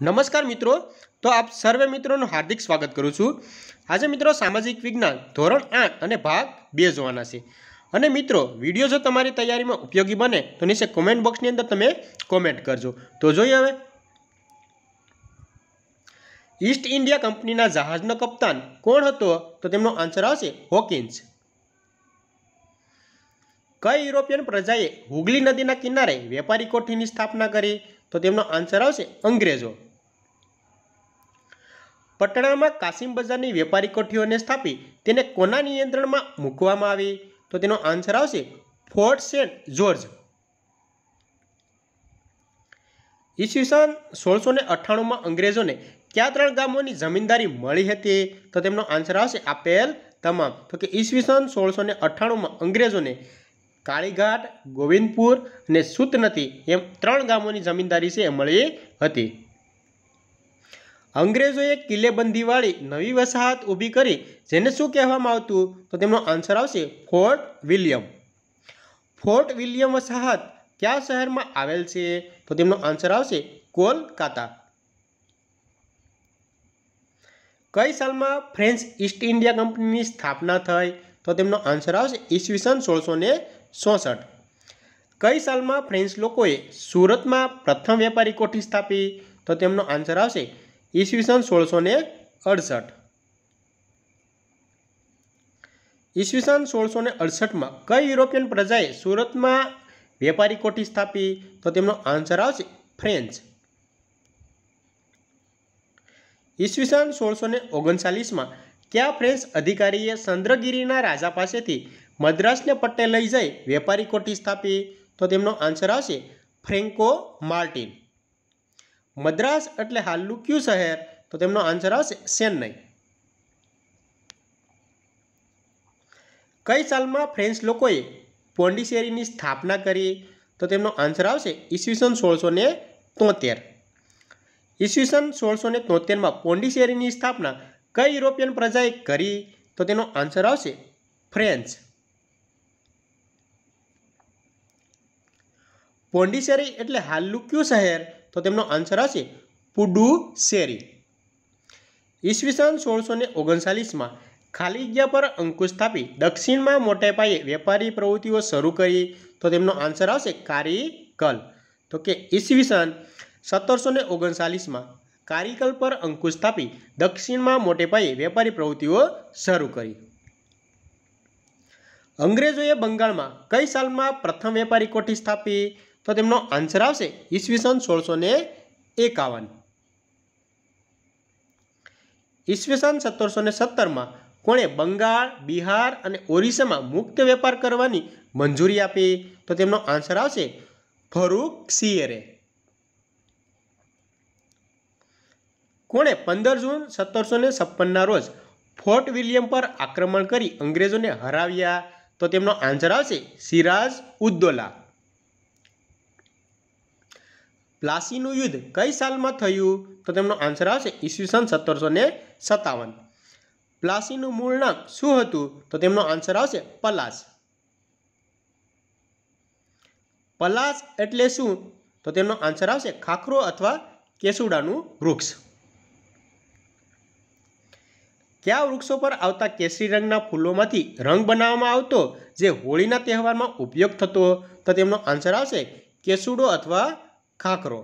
नमस्कार मित्रों। तो आप सर्वे मित्रों हार्दिक स्वागत करूँ छूँ। आज मित्रों सामाजिक विज्ञान धोरण 8 અને ભાગ 2 જોવાના છે। અને મિત્રો વિડીયો જો તમારી તૈયારીમાં ઉપયોગી બને તો નીચે કોમેન્ટ બોક્સની અંદર તમે કોમેન્ટ કરજો। તો જોઈએ હવે ઈસ્ટ ઇન્ડિયા કંપનીના જહાજનો કપ્તાન કોણ હતો? તો તેમનો આન્સર આવશે હોકિન્સ। કઈ યુરોપિયન પ્રજાએ હુગલી નદીના કિનારે વેપારી કોઠીની સ્થાપના કરી? તો તેમનો આન્સર આવશે અંગ્રેજો। પટણામાં કાસિમ બજારની વેપારી કોઠીઓને સ્થાપી તેને કોના નિયંત્રણમાં મૂકવામાં આવી? તો તેનો આન્સર આવશે ફોર્ટ સેન્ટ જોર્જ। ઈસવીસન 1698 અંગ્રેજોને કયા 3 ગામોની જમીનદારી મળી હતી? તો તેમનો આન્સર આવશે આપેલ તમામ। તો કે ઈસવીસન 1698 અંગ્રેજોને કાળીઘાટ, ગોવિંદપુર અને સુતનતી એમ 3 ગામોની જમીનદારી છે એ મળી હતી। અંગ્રેજોએ કિલ્લેબંધીવાળી નવી વસાહત ઊભી કરી જેને શું કહેવામાં આવતું? તો તેમનો આન્સર આવશે ફોર્ટ વિલિયમ। ફોર્ટ વિલિયમ વસાહત કયા શહેરમાં આવેલ છે? તો તેમનો આન્સર આવશે કોલકાતા। કઈ સાલમાં ફ્રેન્ચ ઈસ્ટ ઇન્ડિયા કંપનીની સ્થાપના થઈ? તો તેમનો આન્સર આવશે ઈસવીસન 1666। કઈ સાલમાં ફ્રેન્ચ લોકોએ સુરતમાં પ્રથમ વેપારી કોઠી સ્થાપી? તો તેમનો આન્સર આવશે ઈસવીસન 1668। ઈસવીસન 1668 કઈ યુરોપિયન પ્રજાએ સુરતમાં વેપારી કોઠી સ્થાપી? તો તેમનો આન્સર આવશે ફ્રેન્ચ। ઈસવીસન 1639 કયા ફ્રેન્ચ અધિકારીએ ચંદ્રગીરીના રાજા પાસેથી મદ્રાસને પટ્ટે લઈ જઈ વેપારી કોઠી સ્થાપી? તો તેમનો આન્સર આવશે ફ્રેન્કો માર્ટિન। મદ્રાસ એટલે હાલનું કયું શહેર? તો તેમનો આન્સર આવશે ચેન્નઈ। કઈ સાલમાં ફ્રેન્ચ લોકોએ પોંડિચેરીની સ્થાપના કરી? તો તેમનો આન્સર આવશે ઈસવીસન 1673। ઈસવીસન 1673 પોંડિચેરીની સ્થાપના કઈ યુરોપિયન પ્રજાએ કરી? તો તેનો આન્સર આવશે ફ્રેન્ચ। પોંડિચેરી એટલે હાલનું કયું શહેર? તો તેમનો આન્સર આવશે પુડુચેરી। ઈસવીસન 1639 ખાલી જગ્યા પર અંકુશ સ્થાપી દક્ષિણમાં મોટે પાયે વેપારી પ્રવૃત્તિઓ શરૂ કરી? તો તેમનો આન્સર આવશે કારીકલ। તો કે ઈસવીસન 1739 કારીકલ પર અંકુશ સ્થાપી દક્ષિણમાં મોટે પાયે વેપારી પ્રવૃત્તિઓ શરૂ કરી। અંગ્રેજોએ બંગાળમાં કઈ સાલમાં પ્રથમ વેપારી કોઠી સ્થાપી? તો તેમનો આન્સર આવશે ઈસવીસન 1651। ઈસવીસન 1770 કોણે બંગાળ, બિહાર અને ઓરિસ્સામાં મુક્ત વેપાર કરવાની મંજૂરી આપી? તો તેમનો આન્સર આવશે ફરુખસિયરે। કોણે 15 જૂન 1756 રોજ ફોર્ટ વિલિયમ પર આક્રમણ કરી અંગ્રેજોને હરાવ્યા? તો તેમનો આન્સર આવશે સિરાજ ઉદ્દૌલા। પ્લાસીનું યુદ્ધ કઈ સાલમાં થયું? તો તેમનો આન્સર આવશે ઈસવીસન 1757। પ્લાસીનું મૂળ નામ શું હતું? તો તેમનો આન્સર આવશે પલાસ। પલાસ એટલે શું? તો તેમનો આન્સર આવશે ખાખરો અથવા કેસુડાનું વૃક્ષ। કયા વૃક્ષો પર આવતા કેસરી રંગના ફૂલોમાંથી રંગ બનાવવામાં આવતો જે હોળીના તહેવારમાં ઉપયોગ થતો? તો તેમનો આન્સર આવશે કેસુડો અથવા ખાખરો।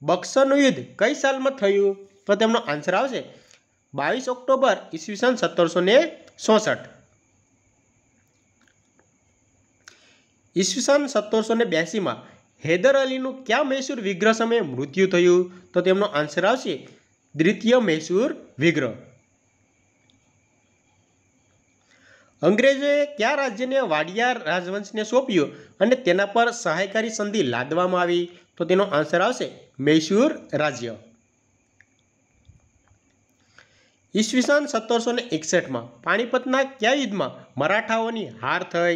બક્સરનું યુદ્ધ કઈ સાલમાં થયું? તો તેમનો આન્સર આવશે 22 ઓક્ટોબર ઈસવીસન 1764। ઈસવીસન 1782 હૈદર અલીનું કયા મૈસૂર વિગ્રહ સમયે મૃત્યુ થયું? તો તેમનો આન્સર આવશે દ્વિતીય મૈસૂર વિગ્રહ। અંગ્રેજોએ કયા રાજ્યને વાડિયા રાજવંશને સોંપ્યું અને તેના પર સહાયકારી સંધિ લાદવામાં આવી? તો તેનો આન્સર આવશે મૈસૂર રાજ્ય। ઈસવીસન 1761 પાણીપતના કયા યુદ્ધમાં મરાઠાઓની હાર થઈ?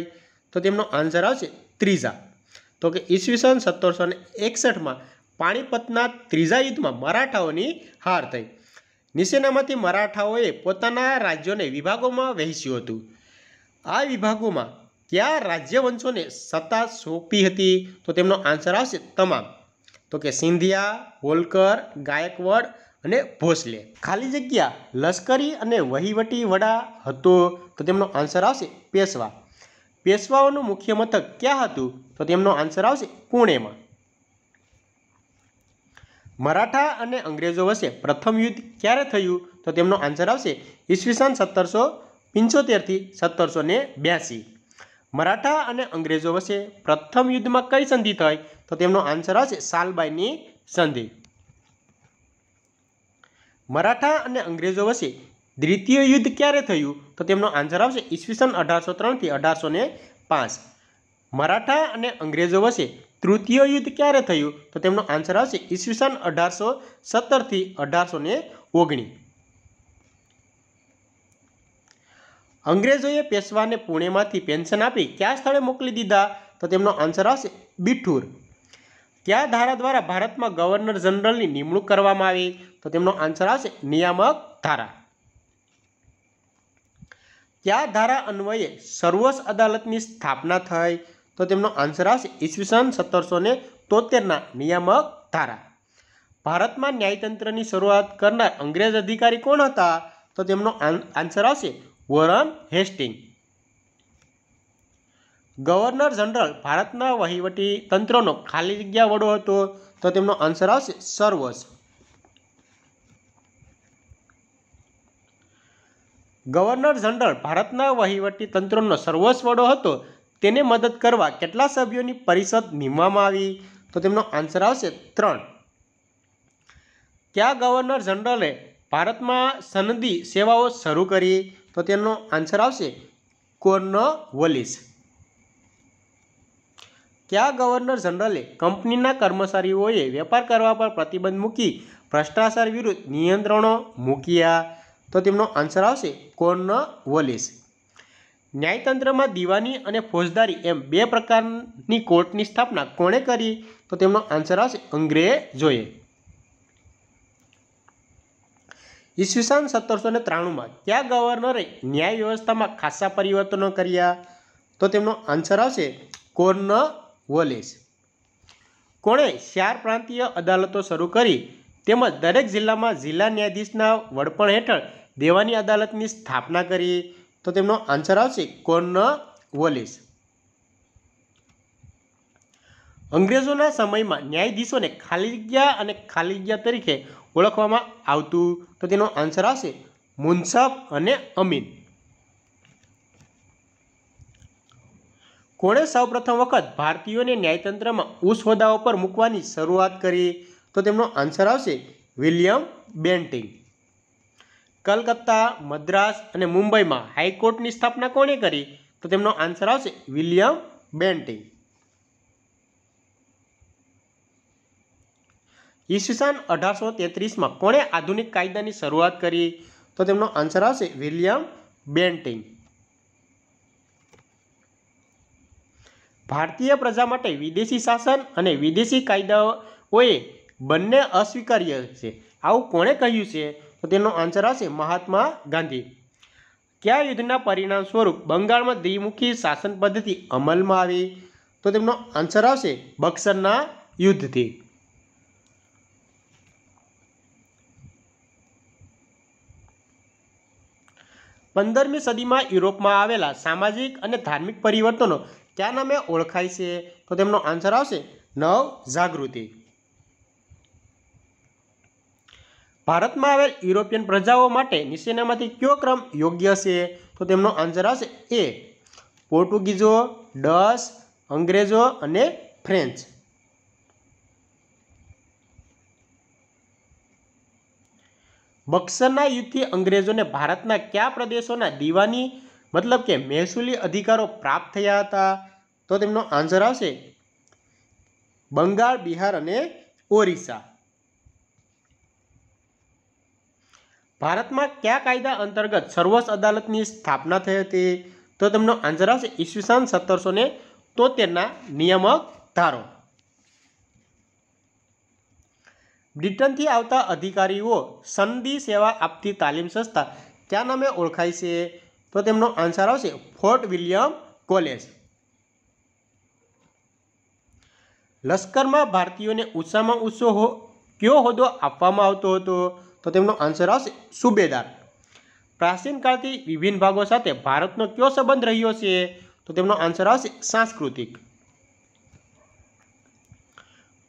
તો તેમનો આન્સર આવશે ત્રીજા। તો કે ઈસવીસન 1761 પાણીપતના ત્રીજા યુદ્ધમાં મરાઠાઓની હાર થઈ। નીચેનામાંથી મરાઠાઓએ પોતાના રાજ્યોને વિભાગોમાં વહેંચ્યું હતું। આ વિભાગોમાં કયા રાજ્યવંશોને સત્તા સોંપી હતી? તો તેમનો આન્સર આવશે તમામ। તો કે સિંધિયા, હોલકર, ગાયકવાડ અને ભોસલે. ખાલી જગ્યા લશ્કરી અને વહીવટી વડા હતો તો તેમનો આન્સર આવશે પેશવા. પેશવાઓનું મુખ્ય મથક ક્યાં હતું તો તેમનો આન્સર આવશે પુણેમાં. મરાઠા અને અંગ્રેજો વચ્ચે પ્રથમ યુદ્ધ ક્યારે થયું તો તેમનો આન્સર આવશે ઈસવીસન 1775 થી 1782. મરાઠા અને અંગ્રેજો વચ્ચે પ્રથમ યુદ્ધમાં કઈ સંધિ થઈ તો તેમનો આન્સર આવશે સાલબાઈની સંધિ. મરાઠા અને અંગ્રેજો વચ્ચે દ્વિતીય યુદ્ધ ક્યારે થયું તો તેમનો આન્સર આવશે ઈસવીસન 1803 થી 1805. મરાઠા અને અંગ્રેજો વચ્ચે તૃતીય યુદ્ધ ક્યારે થયું તો તેમનો આન્સર આવશે ઈસવીસન 1817 થી 1819. અંગ્રેજોએ પેશવાને પુણેમાંથી પેન્શન આપી કયા સ્થળે મોકલી દીધા તો તેમનો આન્સર આવશે બિઠુર. કયા ધારા દ્વારા ભારતમાં ગવર્નર જનરલની નિમણૂક કરવામાં આવી તો તેમનો આન્સર આવશે નિયામક ધારા. કયા ધારા અન્વયે સર્વોચ્ચ અદાલતની સ્થાપના થઈ તો તેમનો આન્સર આવશે ઈસવીસન 1773ના નિયામક ધારા. ભારતમાં ન્યાયતંત્રની શરૂઆત કરનાર અંગ્રેજ અધિકારી કોણ હતા તો તેમનો આન્સર આવશે વોરન હેસ્ટિંગ. ગવર્નર જનરલ ભારતના વહીવટી તંત્રનો ખાલી જગ્યા વડો હતો તો તેમનો આન્સર આવશે સર્વોચ્ચ. ગવર્નર જનરલ ભારતના વહીવટી તંત્રનો સર્વોચ્ચ વડો હતો તેને મદદ કરવા કેટલા સભ્યોની પરિષદ નીમવામાં આવી તો તેમનો આન્સર આવશે 3. કયા ગવર્નર જનરલે ભારતમાં સનદી સેવાઓ શરૂ કરી તો તેનો આન્સર આવશે કોર્નવોલિસ. કયા ગવર્નર જનરલે કંપનીના કર્મચારીઓએ વેપાર કરવા પર પ્રતિબંધ મૂકી ભ્રષ્ટાચાર વિરુદ્ધ નિયંત્રણો મૂક્યા તો તેમનો આન્સર આવશે કોર્નવોલિસ. ન્યાયતંત્રમાં દીવાની અને ફોજદારી એમ બે પ્રકારની કોર્ટની સ્થાપના કોણે કરી તો તેમનો આન્સર આવશે અંગ્રેજોએ. ઈસવીસન 1793માં કયા ગવર્નરે ન્યાય વ્યવસ્થામાં ખાસ્સા પરિવર્તનો કર્યા તો તેમનો આન્સર આવશે કોર્નવોલિસ. કોણે 4 પ્રાંતીય અદાલતો શરૂ કરી તેમજ દરેક જિલ્લામાં જિલ્લા ન્યાયાધીશના વડપણ હેઠળ દેવાની અદાલતની સ્થાપના કરી તો તેમનો આન્સર આવશે કોર્નવોલિસ. અંગ્રેજોના સમયમાં ન્યાયાધીશોને ખાલી જગ્યા અને ખાલી જગ્યા તરીકે ઓળખવામાં આવતું તો તેનો આન્સર આવશે મુન્સફ અને અમીન. કોણે સૌપ્રથમ વખત ભારતીયોને ન્યાયતંત્રમાં ઉચ્ચ હોદ્દાઓ પર મૂકવાની શરૂઆત કરી તો તેમનો આન્સર આવશે વિલિયમ બેન્ટિંગ. કલકત્તા, મદ્રાસ અને મુંબઈમાં હાઈકોર્ટની સ્થાપના કોણે કરી તો તેમનો આન્સર આવશે વિલિયમ બેન્ટિંગ. ઈસવીસન 1833માં કોણે આધુનિક કાયદાની શરૂઆત કરી તો તેમનો આન્સર આવશે વિલિયમ બેન્ટિંગ. ભારતીય પ્રજા માટે વિદેશી શાસન અને વિદેશી કાયદાઓએ બંને અસ્વીકાર્ય છે આવું કોણે કહ્યું છે તો તેનો આન્સર આવશે મહાત્મા ગાંધી. કયા યુદ્ધના પરિણામ સ્વરૂપ બંગાળમાં દ્વિમુખી શાસન પદ્ધતિ અમલમાં આવી તો તેમનો આન્સર આવશે બક્સરના યુદ્ધથી. 15મી સદીમાં યુરોપમાં આવેલા સામાજિક અને ધાર્મિક પરિવર્તનો કયા નામે ઓળખાય છે તો તેમનો આન્સર આવશે નવ જાગૃતિ. ભારતમાં આવેલ યુરોપિયન પ્રજાઓ માટે નીચેનામાંથી કયો ક્રમ યોગ્ય છે તો તેમનો આન્સર આવશે એ પોર્ટુગીઝો, ડચ, અંગ્રેજો અને ફ્રેન્ચ. બક્સરના યુદ્ધથી અંગ્રેજોને ભારતના કયા પ્રદેશોના દીવાની મતલબ કે મહેસૂલી અધિકારો પ્રાપ્ત થયા હતા તો તેમનો આન્સર આવશે બંગાળ, બિહાર અને ઓરિસ્સા. ભારતમાં કયા કાયદા અંતર્ગત સર્વોચ્ચ અદાલતની સ્થાપના થઈ હતી તો તેમનો આન્સર આવશે ઈસવીસન 1773ના નિયામક ધારો. બ્રિટનથી આવતા અધિકારીઓ સનદી સેવા આપતી તાલીમ સંસ્થા કયા નામે ઓળખાય છે તો તેમનો આન્સર આવશે ફોર્ટ વિલિયમ કોલેજ. લશ્કરમાં ભારતીયોને ઊંચામાં ઊંચો કયો હોદ્દો આપવામાં આવતો હતો? તો તેમનો આન્સર આવશે સુબેદાર. પ્રાચીન કાળથી વિભિન્ન ભાગો સાથે ભારતનો કયો સંબંધ રહ્યો છે? તો તેમનો આન્સર આવશે સાંસ્કૃતિક.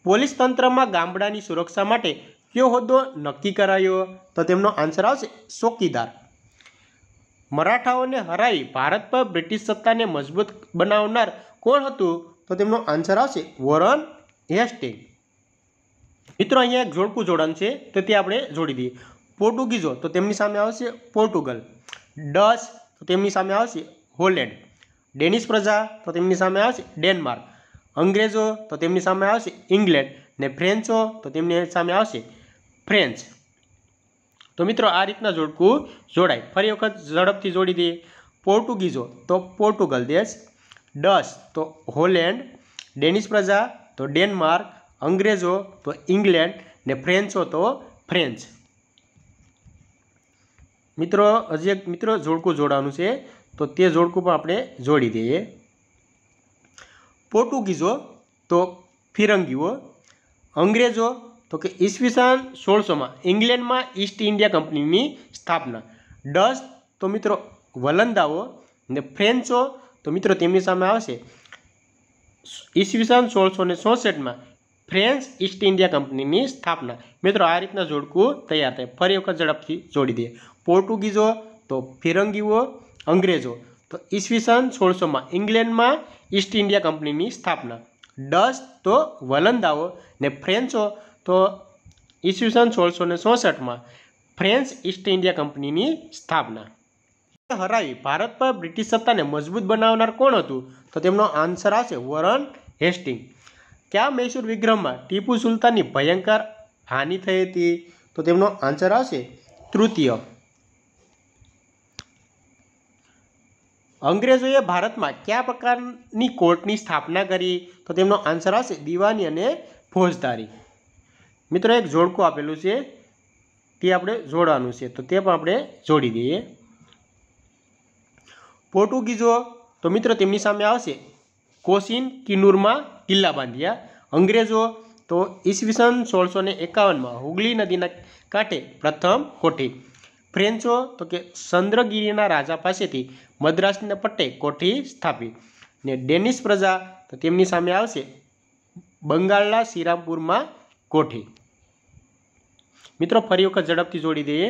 પોલીસ તંત્રમાં ગામડાની સુરક્ષા માટે કયો હોદ્દો નક્કી કરાયો? તો તેમનો આન્સર આવશે ચોકીદાર. મરાઠાઓને હરાવી ભારત પર બ્રિટિશ સત્તાને મજબૂત બનાવનાર કોણ હતું? તો તેમનો આન્સર આવશે વોરન હેસ્ટિંગ. મિત્રો અહીંયા એક જોડકું જોડાણ છે તો તે આપણે જોડી દઈએ. પોર્ટુગીઝો તો તેમની સામે આવશે પોર્ટુગલ. ડચ તો તેમની સામે આવશે હોલેન્ડ. ડેનિશ પ્રજા તો તેમની સામે આવશે ડેનમાર્ક. અંગ્રેજો તો તેમની સામે આવશે ઇંગ્લેન્ડ. ને ફ્રેન્ચો તો તેમની સામે આવશે ફ્રેન્ચ. તો મિત્રો આ રીતના જોડકું જોડાય. ફરી વખત ઝડપથી જોડી દઈએ. પોર્ટુગીઝો તો પોર્ટુગલ દેશ. ડચ તો હોલેન્ડ. ડેનિશ પ્રજા તો ડેનમાર્ક. અંગ્રેજો તો ઇંગ્લેન્ડ. ને ફ્રેન્ચો તો ફ્રેન્ચ. મિત્રો હજી એક મિત્રો જોડકું જોડવાનું છે તો તે જોડકું પણ આપણે જોડી દઈએ. પોર્ટુગીઝો તો ફિરંગીઓ. અંગ્રેજો તો કે ઈસવીસન 1600માં ઇંગ્લેન્ડમાં ઈસ્ટ ઇન્ડિયા કંપનીની સ્થાપના. ડચ તો મિત્રો વલંદાઓ. ને ફ્રેન્ચો તો મિત્રો તેમની સામે આવશે ઈસવીસન 1664માં ફ્રેન્ચ ઈસ્ટ ઇન્ડિયા કંપનીની સ્થાપના. મિત્રો આ રીતના જોડકું તૈયાર થાય. ફરી વખત ઝડપથી જોડી દઈએ. પોર્ટુગીઝો તો ફિરંગીઓ. અંગ્રેજો તો ઈસવીસન 1600માં ઇંગ્લેન્ડમાં ઈસ્ટ ઇન્ડિયા કંપનીની સ્થાપના. ડચ તો વલંદાઓ. ને ફ્રેન્ચો તો ઈસવીસન 1664માં ફ્રેન્ચ ઈસ્ટ ઇન્ડિયા કંપનીની સ્થાપના. હરાવી ભારત પર બ્રિટિશ સત્તાને મજબૂત બનાવનાર કોણ હતું? તો તેમનો આન્સર આવશે વોરન હેસ્ટિંગ. કયા મૈસૂર વિગ્રહમાં ટીપુ સુલતાનની ભયંકર હાનિ થઈ હતી? તો તેમનો આન્સર આવશે તૃતીય. અંગ્રેજોએ ભારતમાં કયા પ્રકારની કોર્ટની સ્થાપના કરી? તો તેમનો આન્સર આવશે દીવાની અને ફોજદારી. મિત્રો એક જોડકું આપેલું છે તે આપણે જોડવાનું છે તો તે પણ આપણે જોડી દઈએ. પોર્ટુગીઝો તો મિત્રો તેમની સામે આવશે કોચિન કિન્નૂરમાં કિલ્લા બાંધ્યા. અંગ્રેજો તો ઈસવીસન 1651માં હુગલી નદીના કાંઠે પ્રથમ કોઠી. ફ્રેન્ચો તો કે ચંદ્રગીરીના રાજા પાસેથી મદ્રાસના પટ્ટે કોઠી સ્થાપી. ને ડેનિશ પ્રજા તો તેમની સામે આવશે બંગાળના શ્રીરામપુરમાં કોઠી. મિત્રો ફરી વખત ઝડપથી જોડી દઈએ.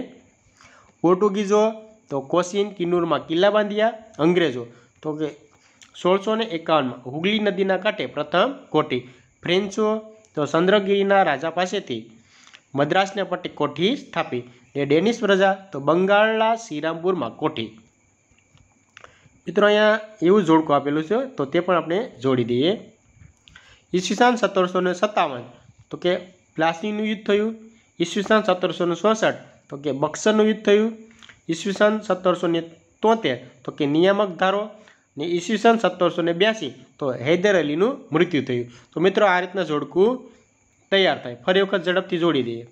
પોર્ટુગીઝો તો કોચિન કિન્નૂરમાં કિલ્લા બાંધ્યા. અંગ્રેજો તો કે 1651માં હુગલી નદીના કાંઠે પ્રથમ કોઠી. ફ્રેન્ચો તો ચંદ્રગીરીના રાજા પાસેથી મદ્રાસના પટ્ટે કોઠી સ્થાપી. એ ડેનિશ પ્રજા તો બંગાળના શ્રીરામપુરમાં કોઠી. મિત્રો અહીંયા એવું જોડકું આપેલું છે તો તે પણ આપણે જોડી દઈએ. ઈસવીસન 1757 તો કે પ્લાસીનું યુદ્ધ થયું. ઈસવીસન 1764 તો કે બક્સરનું યુદ્ધ થયું. ઈસવીસન 1773 તો કે નિયામક ધારો. ને ઈસવીસન 1782 તો હૈદર અલીનું મૃત્યુ થયું. તો મિત્રો આ રીતના જોડકું તૈયાર થાય. ફરી વખત ઝડપથી જોડી દઈએ.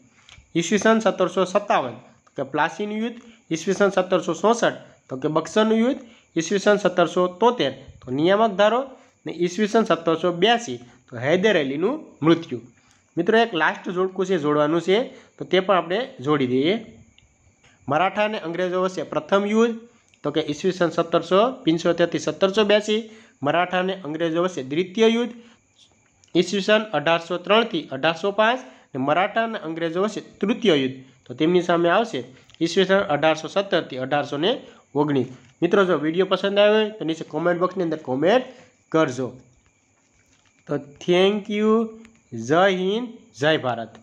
ઈસવીસન 1757 તો કે પ્લાસીનું યુદ્ધ. ઈસવીસન 1764 તો કે બક્સરનું યુદ્ધ. ઈસવીસન 1773 તો નિયામક ધારો. ને ઈસવીસન 1782 તો હૈદર અલીનું મૃત્યુ. મિત્રો એક લાસ્ટ જોડકું છે જોડવાનું છે તો તે પણ આપણે જોડી દઈએ. મરાઠા અને અંગ્રેજો વચ્ચે પ્રથમ યુદ્ધ તો કે ઈસવીસન 1775 થી 1782. મરાઠા અને અંગ્રેજો વચ્ચે દ્વિતીય યુદ્ધ ઈસવીસન 1803 થી 1805. અને મરાઠા અને અંગ્રેજો વચ્ચે તૃતીય યુદ્ધ તો તેમની સામે આવશે ઈસવીસન 1817 થી 1819. મિત્રો જો વિડીયો પસંદ આવ્યો હોય તો નીચે કોમેન્ટ બોક્સની અંદર કોમેન્ટ કરજો. તો થેન્ક યુ. જય હિન્દ, જય ભારત.